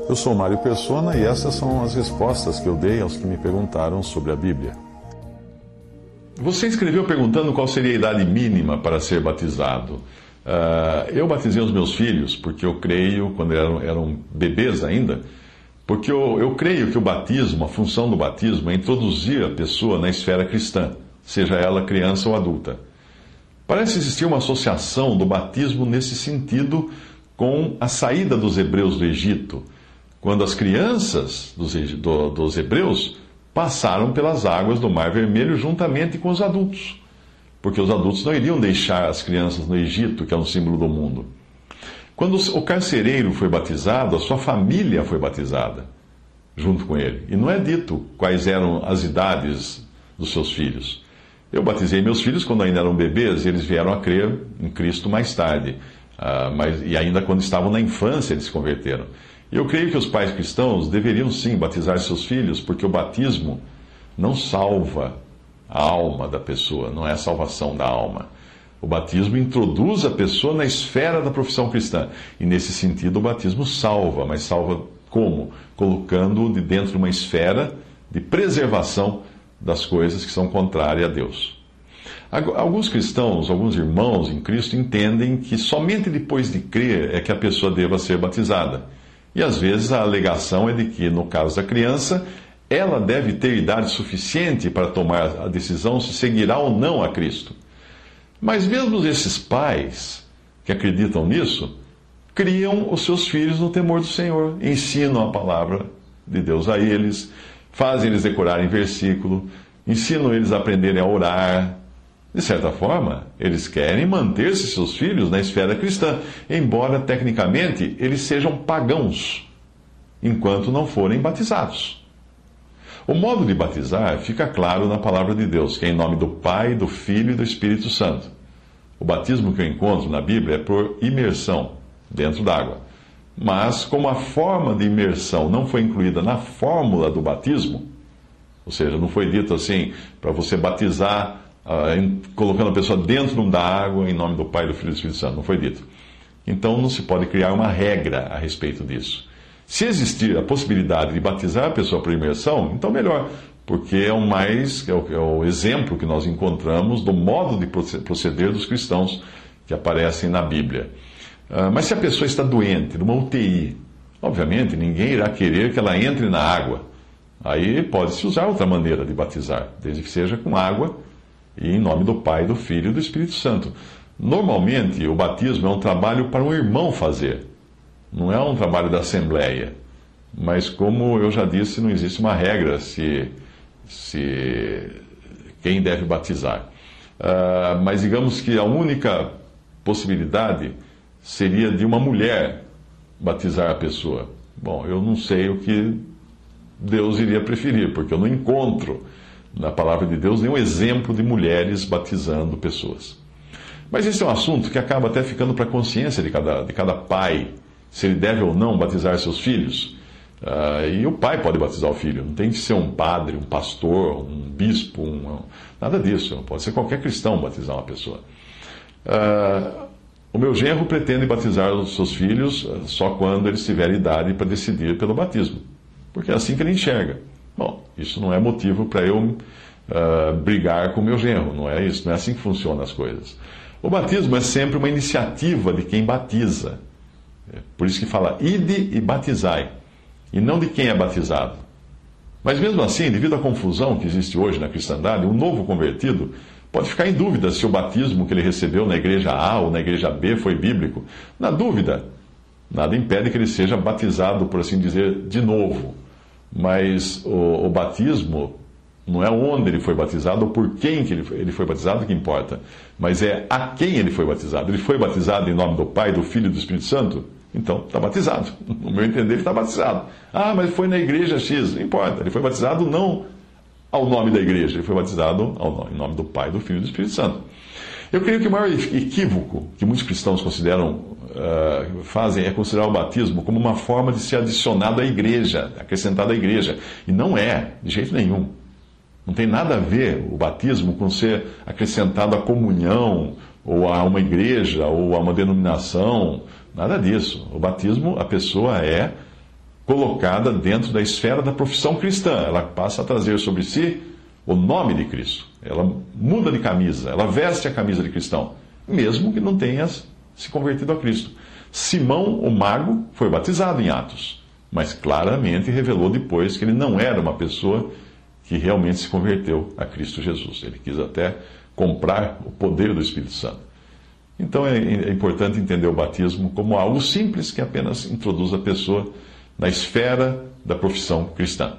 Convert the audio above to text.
Eu sou Mário Persona e essas são as respostas que eu dei aos que me perguntaram sobre a Bíblia. Você escreveu perguntando qual seria a idade mínima para ser batizado. Eu batizei os meus filhos porque eu creio, quando eram bebês ainda, porque eu creio que o batismo, a função do batismo é introduzir a pessoa na esfera cristã, seja ela criança ou adulta. Parece existir uma associação do batismo nesse sentido com a saída dos hebreus do Egito, quando as crianças dos hebreus passaram pelas águas do Mar Vermelho juntamente com os adultos, porque os adultos não iriam deixar as crianças no Egito, que é um símbolo do mundo. Quando o carcereiro foi batizado, a sua família foi batizada junto com ele. E não é dito quais eram as idades dos seus filhos. Eu batizei meus filhos quando ainda eram bebês e eles vieram a crer em Cristo mais tarde. E ainda quando estavam na infância eles se converteram. Eu creio que os pais cristãos deveriam sim batizar seus filhos, porque o batismo não salva a alma da pessoa, não é a salvação da alma. O batismo introduz a pessoa na esfera da profissão cristã. E nesse sentido o batismo salva, mas salva como? Colocando-o de dentro de uma esfera de preservação das coisas que são contrárias a Deus. Alguns cristãos, alguns irmãos em Cristo entendem que somente depois de crer é que a pessoa deva ser batizada. E às vezes a alegação é de que, no caso da criança, ela deve ter idade suficiente para tomar a decisão se seguirá ou não a Cristo. Mas mesmo esses pais que acreditam nisso, criam os seus filhos no temor do Senhor, ensinam a palavra de Deus a eles, fazem eles decorarem versículo, ensinam eles a aprenderem a orar. De certa forma, eles querem manter-se seus filhos na esfera cristã, embora tecnicamente eles sejam pagãos, enquanto não forem batizados. O modo de batizar fica claro na palavra de Deus, que é em nome do Pai, do Filho e do Espírito Santo. O batismo que eu encontro na Bíblia é por imersão, dentro d'água. Mas, como a forma de imersão não foi incluída na fórmula do batismo, ou seja, não foi dito assim, para você batizar, colocando a pessoa dentro da água, em nome do Pai, do Filho e do Espírito Santo, não foi dito. Então não se pode criar uma regra a respeito disso. Se existir a possibilidade de batizar a pessoa por imersão, então melhor, porque é o exemplo que nós encontramos do modo de proceder dos cristãos que aparecem na Bíblia. Mas se a pessoa está doente, numa UTI, obviamente ninguém irá querer que ela entre na água. Aí pode-se usar outra maneira de batizar, desde que seja com água e em nome do Pai, do Filho e do Espírito Santo. Normalmente o batismo é um trabalho para um irmão fazer. Não é um trabalho da Assembleia. Mas, como eu já disse, não existe uma regra se quem deve batizar. Mas digamos que a única possibilidade seria de uma mulher batizar a pessoa. Bom, eu não sei o que Deus iria preferir, porque eu não encontro na palavra de Deus nenhum exemplo de mulheres batizando pessoas. Mas esse é um assunto que acaba até ficando para a consciência de cada pai, se ele deve ou não batizar seus filhos. E o pai pode batizar o filho, não tem que ser um padre, um pastor, um bispo, nada disso. Pode ser qualquer cristão batizar uma pessoa. O meu genro pretende batizar os seus filhos só quando eles tiverem idade para decidir pelo batismo, porque é assim que ele enxerga. Bom, isso não é motivo para eu brigar com o meu genro, não é isso, não é assim que funcionam as coisas. O batismo é sempre uma iniciativa de quem batiza. Por isso que fala, ide e batizai, e não de quem é batizado. Mas mesmo assim, devido à confusão que existe hoje na cristandade, um novo convertido pode ficar em dúvida se o batismo que ele recebeu na igreja A ou na igreja B foi bíblico. Na dúvida, nada impede que ele seja batizado, por assim dizer, de novo. Mas o batismo não é onde ele foi batizado ou por quem que ele foi batizado que importa, mas é a quem ele foi batizado. Ele foi batizado em nome do Pai, do Filho e do Espírito Santo? Então, está batizado. No meu entender, ele está batizado. Mas foi na igreja X. Não importa. Ele foi batizado não ao nome da igreja. Ele foi batizado em nome do Pai, do Filho e do Espírito Santo. Eu creio que o maior equívoco que muitos cristãos fazem é considerar o batismo como uma forma de ser adicionado à igreja, acrescentado à igreja. E não é, de jeito nenhum. Não tem nada a ver o batismo com ser acrescentado à comunhão, ou a uma igreja, ou a uma denominação, Nada disso. O batismo, a pessoa é colocada dentro da esfera da profissão cristã. Ela passa a trazer sobre si o nome de Cristo. Ela muda de camisa, ela veste a camisa de cristão, mesmo que não tenha se convertido a Cristo. Simão, o mago, foi batizado em Atos, mas claramente revelou depois que ele não era uma pessoa que realmente se converteu a Cristo Jesus. Ele quis até comprar o poder do Espírito Santo. Então é importante entender o batismo como algo simples que apenas introduz a pessoa na esfera da profissão cristã.